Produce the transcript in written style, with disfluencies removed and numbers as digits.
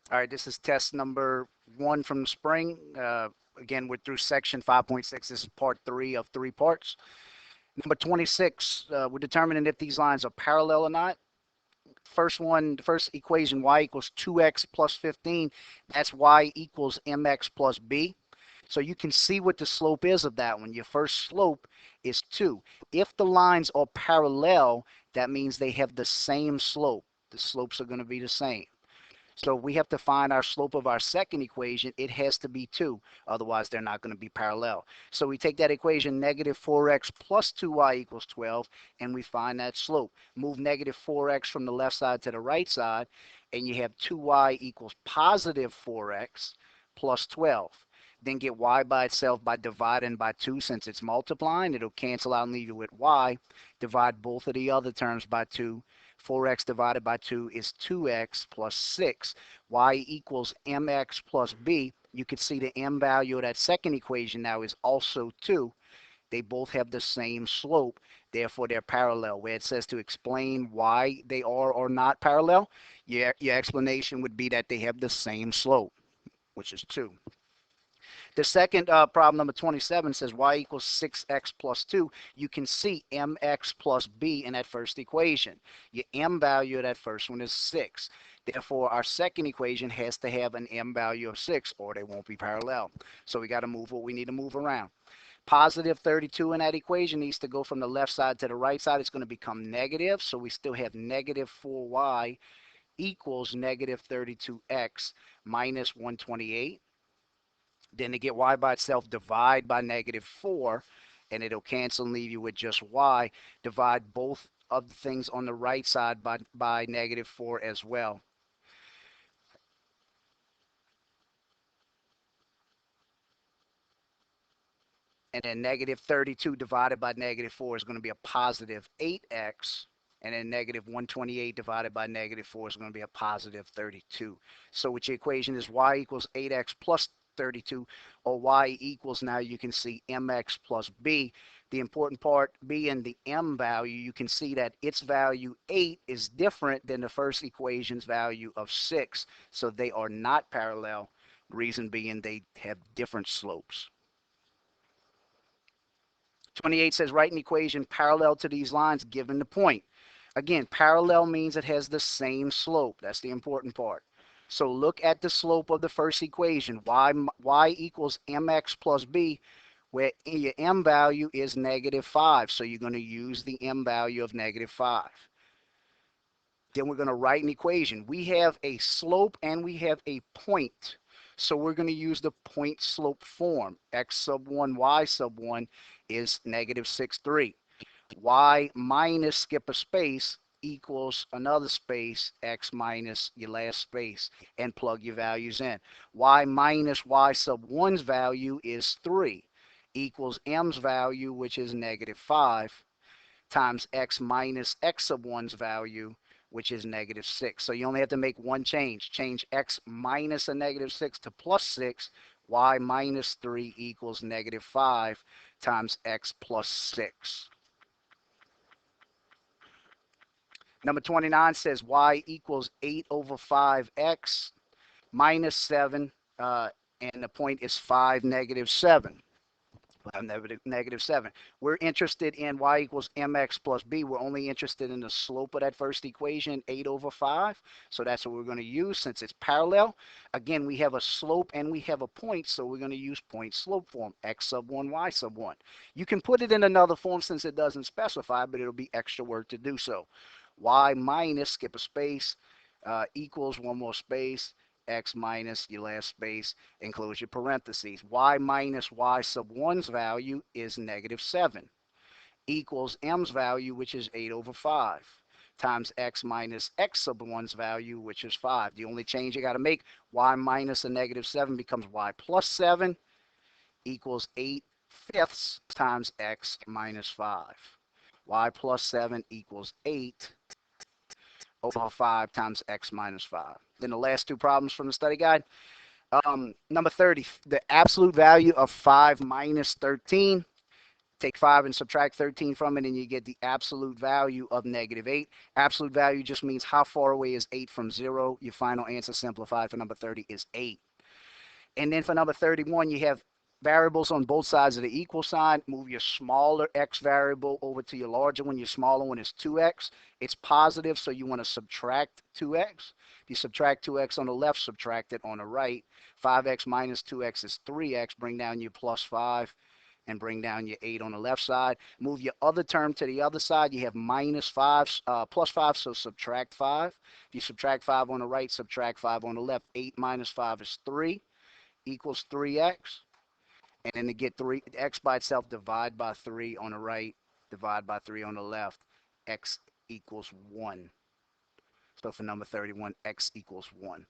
All right, this is test number 1 from the spring. Again, we're through section 5.6. This is part 3 of 3 parts. Number 26, we're determining if these lines are parallel or not. First one, the first equation, y equals 2x plus 15. That's y equals mx plus b. So you can see what the slope is of that one. Your first slope is 2. If the lines are parallel, that means they have the same slope. The slopes are going to be the same. So we have to find our slope of our second equation. It has to be 2. Otherwise, they're not going to be parallel. So we take that equation, negative 4x plus 2y equals 12, and we find that slope. Move negative 4x from the left side to the right side, and you have 2y equals positive 4x plus 12. Then get y by itself by dividing by 2. Since it's multiplying, it'll cancel out and leave you with y. Divide both of the other terms by 2. 4x divided by 2 is 2x plus 6. Y equals mx plus b. You can see the m value of that second equation now is also 2. They both have the same slope. Therefore, they're parallel. Where it says to explain why they are or not parallel, your explanation would be that they have the same slope, which is 2. The second problem, number 27, says y equals 6x plus 2. You can see mx plus b in that first equation. Your m value of that first one is 6. Therefore, our second equation has to have an m value of 6, or they won't be parallel. So we got to move what we need to move around. Positive 32 in that equation needs to go from the left side to the right side. It's going to become negative, so we still have negative 4y equals negative 32x minus 128. Then to get y by itself, divide by negative 4, and it'll cancel and leave you with just y. Divide both of the things on the right side by negative 4 as well. And then negative 32 divided by negative 4 is going to be a positive 8x. And then negative 128 divided by negative 4 is going to be a positive 32. So which equation is y equals 8x plus 32, or y equals, now you can see mx plus b. The important part being the m value, you can see that its value 8 is different than the first equation's value of 6. So they are not parallel. Reason being they have different slopes. 28 says write an equation parallel to these lines given the point. Again, parallel means it has the same slope. That's the important part. So look at the slope of the first equation, y equals mx plus b, where your m value is negative 5. So you're going to use the m value of negative 5. Then we're going to write an equation. We have a slope and we have a point. So we're going to use the point slope form. X sub 1, y sub 1 is negative 6, 3. Y minus, skip a space, equals another space, x minus your last space, and plug your values in. Y minus y sub 1's value is 3, equals m's value, which is negative 5, times x minus x sub 1's value, which is negative 6. So you only have to make one change. Change x minus a negative 6 to plus 6. Y minus 3 equals negative 5 times x plus 6. Number 29 says y equals 8 over 5x minus 7, and the point is 5, negative 7. Negative 7. We're interested in y equals mx plus b. We're only interested in the slope of that first equation, 8 over 5. So that's what we're going to use since it's parallel. Again, we have a slope and we have a point, so we're going to use point slope form, x sub 1, y sub 1. You can put it in another form since it doesn't specify, but it'll be extra work to do so. Y minus, skip a space, equals one more space, x minus your last space, and close your parentheses. Y minus y sub 1's value is negative 7, equals m's value, which is 8 over 5, times x minus x sub 1's value, which is 5. The only change you got to make, y minus a negative 7 becomes y plus 7, equals 8 fifths times x minus 5. Y plus 7 equals 8 over 5 times x minus 5. Then the last two problems from the study guide. Number 30, the absolute value of 5 minus 13. Take 5 and subtract 13 from it, and you get the absolute value of -8. Absolute value just means how far away is 8 from 0. Your final answer simplified for number 30 is 8. And then for number 31, you have variables on both sides of the equal sign. Move your smaller x variable over to your larger one. Your smaller one is 2x. It's positive, so you want to subtract 2x. If you subtract 2x on the left, subtract it on the right. 5x minus 2x is 3x. Bring down your plus 5 and bring down your 8 on the left side. Move your other term to the other side. You have minus 5, plus 5, so subtract 5. If you subtract 5 on the right, subtract 5 on the left. 8 minus 5 is 3 equals 3x. And then to get 3x by itself, divide by 3 on the right, divide by 3 on the left. X equals 1. So for number 31, x equals 1.